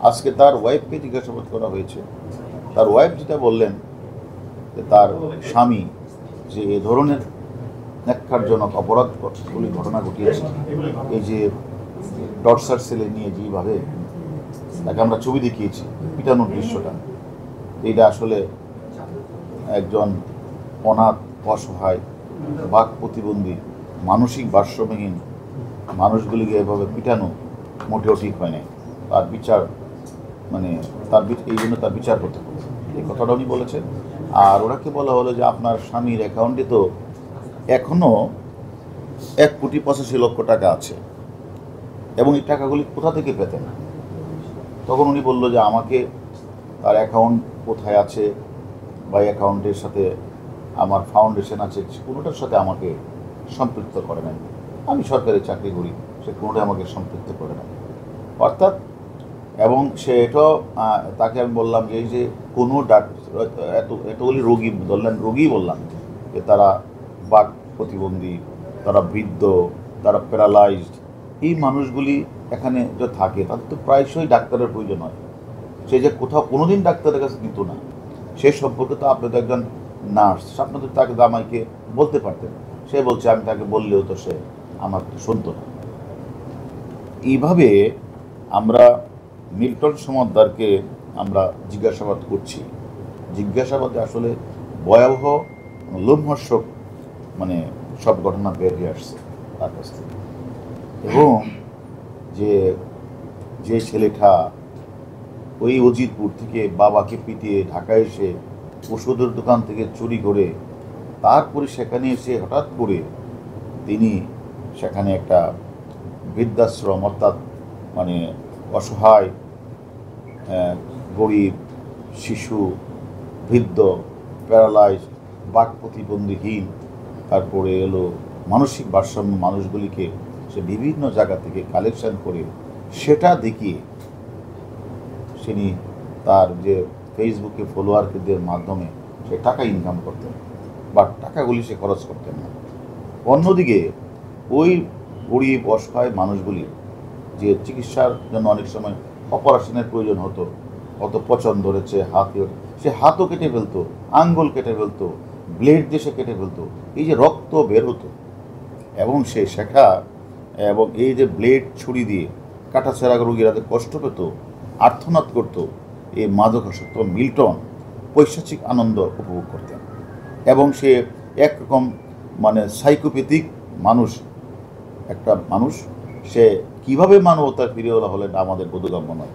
আজকে তার ওয়াইফকে জিজ্ঞাসাবাদ করা হয়েছে। তার ওয়াইফ যেটা বললেন যে তার স্বামী যে এ ধরনের ন্যাক্কারজনক অপরাধগুলি ঘটনা ঘটিয়েছে, এই যে টর্চার সেলে নিয়ে যেভাবে তাকে আমরা ছবি দেখিয়েছি, পিটানোর দৃশ্যটা, এটা আসলে একজন অনাথ, অসহায়, বাক প্রতিবন্ধী, মানসিক ভারসাম্যহীন মানুষগুলিকে এভাবে পিটানো মোটেও ঠিক হয় না। তার বিচার এই জন্য তার বিচার করতে হবে, এই কথাটা উনি বলেছেন। আর ওনাকে বলা হলো যে আপনার স্বামীর অ্যাকাউন্টে তো এখনও 1,85,00,000 টাকা আছে এবং এই টাকাগুলি কোথা থেকে পেতেন? তখন উনি বলল যে আমাকে তার অ্যাকাউন্ট কোথায় আছে বা অ্যাকাউন্টের সাথে আমার ফাউন্ডেশন আছে, কোনোটার সাথে আমাকে সম্পৃক্ত করে নাই। আমি সরকারি চাকরি করি, সে কোনোটাই আমাকে সম্পৃক্ত করে নাই। অর্থাৎ এবং সে এটাও তাকে আমি বললাম যে এই যে কোনো এতগুলি রোগী ধরলেন, রোগী বললাম যে তারা বাক প্রতিবন্ধী, তারা বৃদ্ধ, তারা প্যারালাইজড, এই মানুষগুলি এখানে যে থাকে তাদের তো প্রায়শই ডাক্তারের প্রয়োজন হয়। সে যে কোথাও কোনোদিন ডাক্তারের কাছে দিত না, সে সম্পর্কে তো আপনি তো একজন নার্স, আপনি তো তাকে আমাকে বলতে পারতেন। সে বলছে আমি তাকে বললেও তো সে আমার তো শুনতো না। এইভাবে আমরা মিল্টন সমাদ্দারকে আমরা জিজ্ঞাসাবাদ করছি। জিজ্ঞাসাবাদে আসলে ভয়াবহ, লোমহর্ষক সব ঘটনা বের হয়ে আসছে তার কাছ থেকে। এবং যে ছেলেটা ওই অজিতপুর থেকে বাবাকে পিটিয়ে ঢাকায় এসে ওষুধের দোকান থেকে চুরি করে তারপরে সেখানে এসে হঠাৎ করে তিনি সেখানে একটা বৃদ্ধাশ্রম, অর্থাৎ অসহায়, গরিব, শিশু, বৃদ্ধ, প্যারালাইজ, বাক প্রতিবন্ধীহীন, তারপরে এলো মানসিক ভারসাম্য মানুষগুলিকে সে বিভিন্ন জায়গা থেকে কালেকশন করে সেটা দেখিয়ে তিনি তার যে ফেসবুকে ফলোয়ারদের মাধ্যমে সে টাকা ইনকাম করতেন, বাট টাকাগুলি সে খরচ করতেন না। অন্যদিকে ওই গরিব অসহায় মানুষগুলি যে চিকিৎসার জন্য অনেক সময় অপারেশনের প্রয়োজন হতো, কত পচন ধরেছে হাতে, সে হাতও কেটে ফেলতো, আঙ্গুল কেটে ফেলতো, ব্লেড দিয়ে সে কেটে ফেলতো, এই যে রক্ত বের হতো এবং সে শেখা এবং এই যে ব্লেড ছুরি দিয়ে কাটাছেঁড়া রোগীরা কষ্ট পেত, আর্তনাদ করতো, এই মাদকাসক্ত মিল্টন পৈশাচিক আনন্দ উপভোগ করতেন। এবং সে একরকম সাইকোপ্যাথিক মানুষ, একটা মানুষ, সে কিভাবে মানবতার ফিরে হলে আমাদের বোধগম্য নয়।